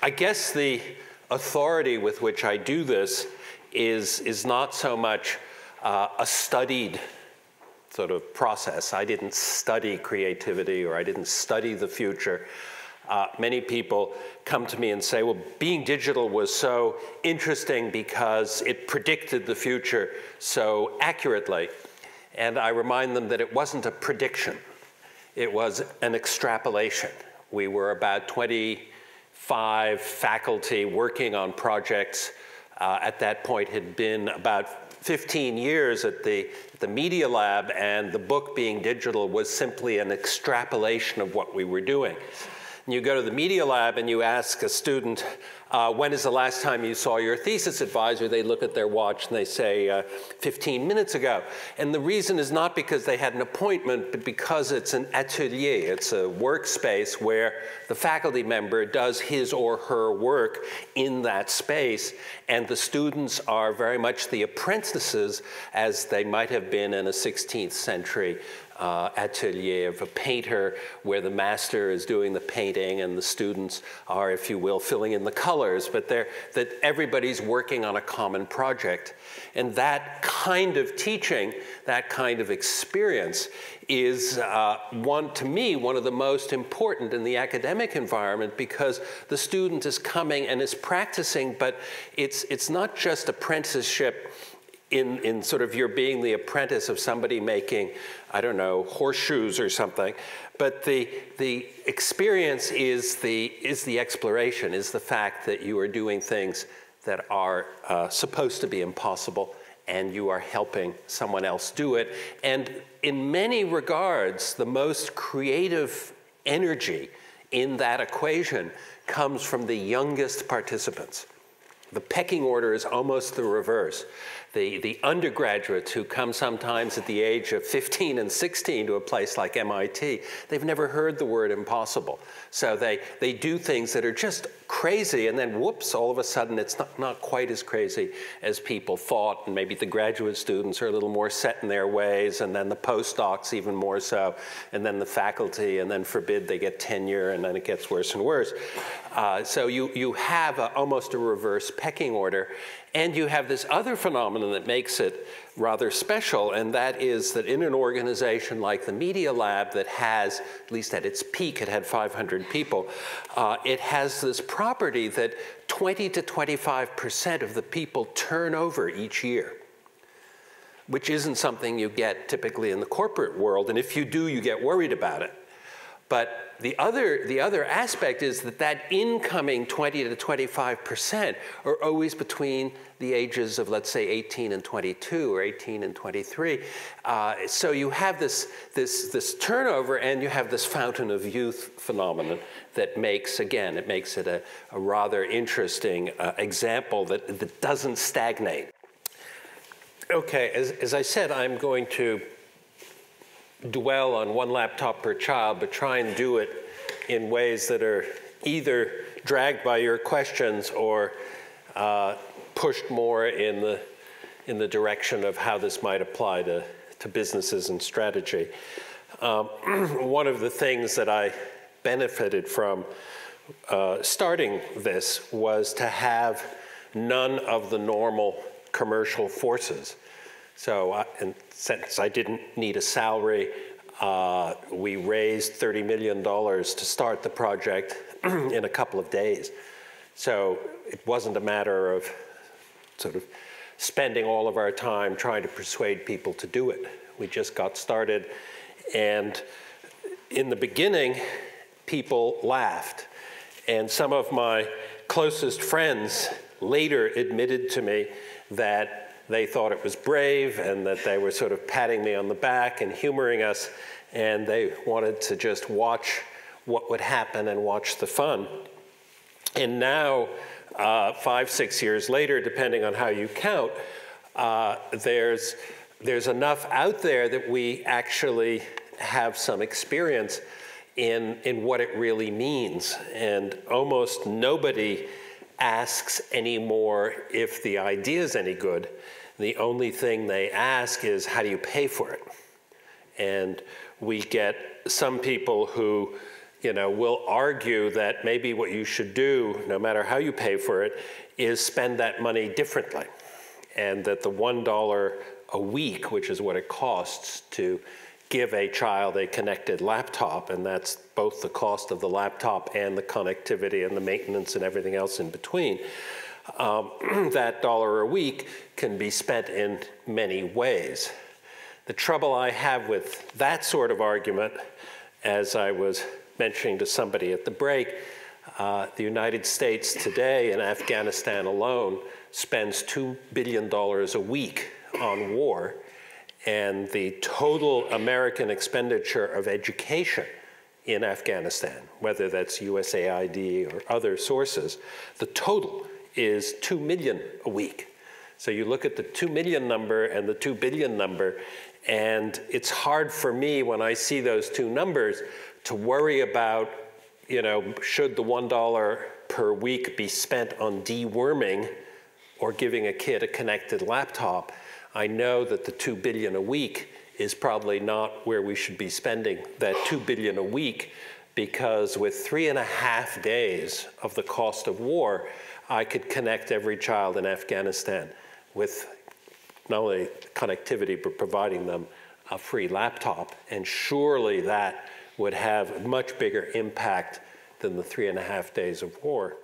I guess the authority with which I do this is not so much a studied sort of process. I didn't study creativity, or I didn't study the future. Many people come to me and say, well, being digital was so interesting because it predicted the future so accurately. And I remind them that it wasn't a prediction. It was an extrapolation. We were about 25 faculty working on projects. At that point had been about 15 years at the Media Lab, and the book Being Digital was simply an extrapolation of what we were doing. And you go to the Media Lab and you ask a student, when is the last time you saw your thesis advisor? They look at their watch and they say 15 minutes ago. And the reason is not because they had an appointment, but because it's an atelier. It's a workspace where the faculty member does his or her work in that space, and the students are very much the apprentices, as they might have been in a 16th century atelier of a painter, where the master is doing the painting and the students are, if you will, filling in the colors, but that everybody's working on a common project. And that kind of teaching, that kind of experience is, to me, one of the most important in the academic environment, because the student is coming and is practicing, but it's not just apprenticeship in sort of you're being the apprentice of somebody making, I don't know, horseshoes or something, but the experience is the exploration, is the fact that you are doing things that are supposed to be impossible, and you are helping someone else do it. And in many regards, the most creative energy in that equation comes from the youngest participants. The pecking order is almost the reverse. The undergraduates who come sometimes at the age of 15 and 16 to a place like MIT, they've never heard the word impossible. So they do things that are just crazy, and then whoops, all of a sudden it's not quite as crazy as people thought, and maybe the graduate students are a little more set in their ways, and then the postdocs even more so, and then the faculty, and then forbid they get tenure, and then it gets worse and worse. So you have almost a reverse pecking order. And you have this other phenomenon that makes it rather special, and that is that in an organization like the Media Lab that has, at least at its peak, it had 500 people, it has this property that 20 to 25% of the people turn over each year, which isn't something you get typically in the corporate world, and if you do, you get worried about it. But the other aspect is that incoming 20 to 25% are always between the ages of, let's say, 18 and 22 or 18 and 23. So you have this turnover, and you have this fountain of youth phenomenon that makes, again, it makes it a rather interesting example that doesn't stagnate. Okay, as I said, I'm going to dwell on one laptop per child, but try and do it in ways that are either dragged by your questions or pushed more in the direction of how this might apply to businesses and strategy. One of the things that I benefited from starting this was to have none of the normal commercial forces. So, and since I didn't need a salary, we raised $30 million to start the project in a couple of days. So it wasn't a matter of sort of spending all of our time trying to persuade people to do it. We just got started, and in the beginning, people laughed. And some of my closest friends later admitted to me that they thought it was brave, and that they were sort of patting me on the back and humoring us, and they wanted to just watch what would happen and watch the fun. And now, 5, 6 years later, depending on how you count, there's enough out there that we actually have some experience in what it really means. And almost nobody asks anymore if the idea is any good. The only thing they ask is, how do you pay for it? And we get some people who, will argue that maybe what you should do, no matter how you pay for it, is spend that money differently. And that the $1 a week, which is what it costs to give a child a connected laptop, and that's both the cost of the laptop and the connectivity and the maintenance and everything else in between, that $1 a week can be spent in many ways. The trouble I have with that sort of argument, as I was mentioning to somebody at the break, the United States today in Afghanistan alone spends $2 billion a week on war, and the total American expenditure of education in Afghanistan, whether that's USAID or other sources, the total is $2 million a week. So you look at the 2 million number and the 2 billion number, and it's hard for me when I see those two numbers to worry about, should the $1 per week be spent on deworming or giving a kid a connected laptop. I know that the 2 billion a week is probably not where we should be spending that 2 billion a week, because with 3.5 days of the cost of war, I could connect every child in Afghanistan with not only connectivity, but providing them a free laptop. And surely that would have a much bigger impact than the 3.5 days of war.